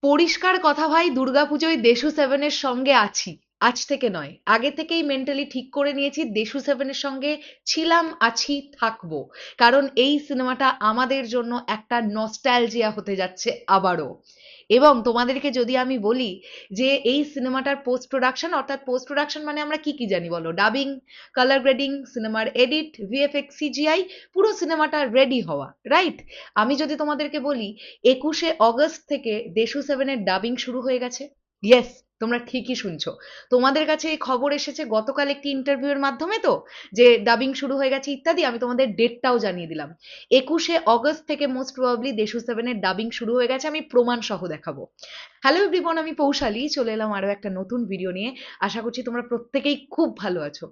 পরিষ্কার কথা ভাই, দুর্গাপুজোয় দেশু সেভেনের সঙ্গে আছি। আজ থেকে নয়, আগে থেকেই মেন্টালি ঠিক করে নিয়েছি দেশু সেভেনের সঙ্গে ছিলাম, আছি, থাকবো। কারণ এই সিনেমাটা আমাদের জন্য একটা নস্টালজিয়া হতে যাচ্ছে আবারও। এবং তোমাদেরকে যদি আমি বলি যে এই সিনেমাটার পোস্ট প্রোডাকশন, অর্থাৎ পোস্ট প্রোডাকশন মানে আমরা কি কি জানি বলো? ডাবিং, কালার গ্রেডিং, সিনেমার এডিট, ভিএফএক্স, সিজিআই, পুরো সিনেমাটা রেডি হওয়া, রাইট? আমি যদি তোমাদেরকে বলি 21শে অগস্ট থেকে দেশু সেভেনের ডাবিং শুরু হয়ে গেছে। ইয়েস, তোমরা ঠিকই শুনছো। তোমাদের কাছে এই খবর এসেছে গতকাল একটি ইন্টারভিউ এর মাধ্যমে, তো যে ডাবিং শুরু হয়ে গেছে ইত্যাদি। আমি তোমাদের ডেটটাও জানিয়ে দিলাম, 21শে অগস্ট থেকে মোস্ট প্রবাবলি দেশু সেভেনের ডাবিং শুরু হয়ে গেছে। আমি প্রমাণ সহ দেখাবো। হ্যালো এভরিওয়ান, আমি পৌশালী চলে এলাম আরো একটা নতুন ভিডিও নিয়ে। আশা করছি তোমরা প্রত্যেকেই খুব ভালো আছো।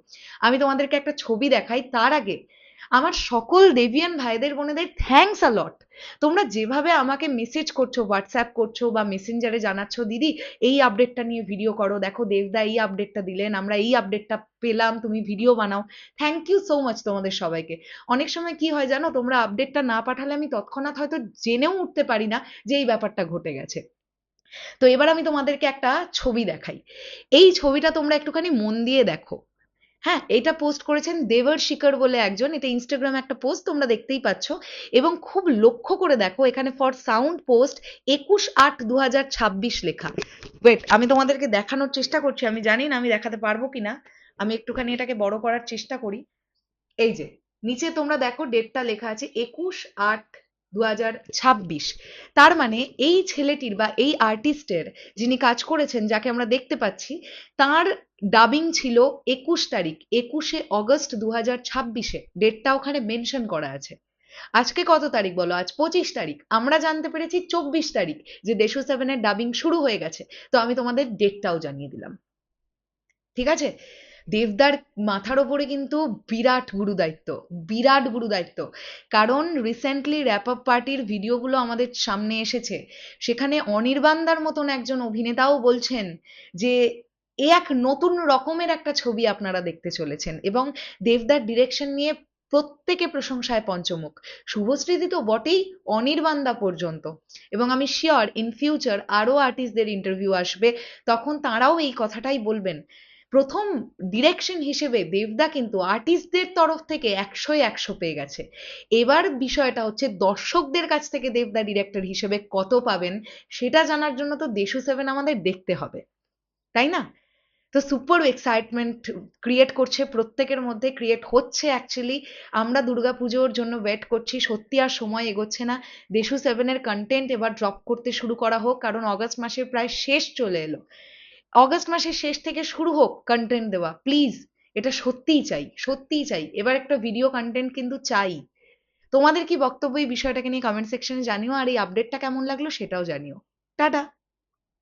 আমি তোমাদেরকে একটা ছবি দেখাই তার আগে আমার সকল দেবিয়ান ভাইদের বোনেদের থ্যাঙ্কস আ লট। তোমরা যেভাবে আমাকে মেসেজ করছো, হোয়াটসঅ্যাপ করছো বা মেসেঞ্জারে জানাচ্ছ, দিদি এই আপডেটটা নিয়ে ভিডিও করো, দেখো দেবদা এই আপডেটটা দিলেন, আমরা এই আপডেটটা পেলাম, তুমি ভিডিও বানাও। থ্যাংক ইউ সো মাচ তোমাদের সবাইকে। অনেক সময় কি হয় জানো, তোমরা আপডেটটা না পাঠালে আমি তৎক্ষণাৎ হয়তো জেনেও উঠতে পারি না যে এই ব্যাপারটা ঘটে গেছে। তো এবার আমি তোমাদেরকে একটা ছবি দেখাই। এই ছবিটা তোমরা একটুখানি মন দিয়ে দেখো। হ্যাঁ, এটা পোস্ট করেছেন দেবর শিকর বলে একজন। এটা ইনস্টাগ্রামে একটা পোস্ট, তোমরা দেখতেই পাচ্ছ। এবং খুব লক্ষ্য করে দেখো, এখানে ফর সাউন্ড পোস্ট 21/8/2026 লেখা। ওয়েট, আমি তোমাদেরকে দেখানোর চেষ্টা করছি, আমি জানি না আমি দেখাতে পারবো কিনা। আমি একটুখানি এটাকে বড় করার চেষ্টা করি। এই যে নিচে তোমরা দেখো ডেটটা লেখা আছে 21/8/2026। তার মানে এই ছেলেটির বা এই আর্টিস্টের যিনি কাজ করেছেন, যাকে আমরা দেখতে পাচ্ছি, তার ডাবিং ছিল 21 তারিখ, 21শে অগস্ট 2026। ডেটটা ওখানে মেনশন করা আছে। আজকে কত তারিখ বলো? আজ 25 তারিখ। আমরা জানতে পেরেছি 24 তারিখ যে দেশু সেভেনের ডাবিং শুরু হয়ে গেছে। তো আমি তোমাদের ডেটটাও জানিয়ে দিলাম, ঠিক আছে? দেবদার মাথার ওপরে কিন্তু বিরাট গুরুদায়িত্ব, বিরাট গুরুদায়িত্ব। কারণ রিসেন্টলি র্যাপ আপ পার্টির ভিডিওগুলো আমাদের সামনে এসেছে, সেখানে অনির্বাণদার মতন একজন অভিনেতাও বলছেন যে এ এক নতুন রকমের একটা ছবি আপনারা দেখতে চলেছেন। এবং দেবদার ডিরেকশন নিয়ে প্রত্যেকে প্রশংসায় পঞ্চমুখ। শুভশ্রীদি তো বটেই, অনির্বাণদা পর্যন্ত। এবং আমি শিওর ইন ফিউচার আরো আর্টিস্টদের ইন্টারভিউ আসবে, তখন তারাও এই কথাটাই বলবেন। প্রথম ডিরেকশন হিসেবে দেবদা কিন্তু আর্টিস্টদের তরফ থেকে 100-100 পেয়ে গেছে। এবার বিষয়টা হচ্ছে দর্শকদের কাছ থেকে দেবদা ডিরেক্টর হিসেবে কত পাবেন, সেটা জানার জন্য তো দেশু সেভেন আমাদের দেখতে হবে, তাই না? তো সুপার এক্সাইটমেন্ট ক্রিয়েট করছে প্রত্যেকের মধ্যে, ক্রিয়েট হচ্ছে অ্যাকচুয়ালি। আমরা দুর্গাপুজোর জন্য ওয়েট করছি, সত্যি আর সময় এগোচ্ছে না। দেশু সেভেনের কন্টেন্ট এবার ড্রপ করতে শুরু করা হোক, কারণ অগস্ট মাসের প্রায় শেষ চলে এলো। অগস্ট মাসের শেষ থেকে শুরু হোক কন্টেন্ট দেওয়া, প্লিজ। এটা সত্যিই চাই, সত্যিই চাই। এবার একটা ভিডিও কন্টেন্ট কিন্তু চাই। তোমাদের কি বক্তব্য এই বিষয়টাকে নিয়ে কমেন্ট সেকশনে জানিও, আর এই আপডেটটা কেমন লাগলো সেটাও জানিও। টাটা।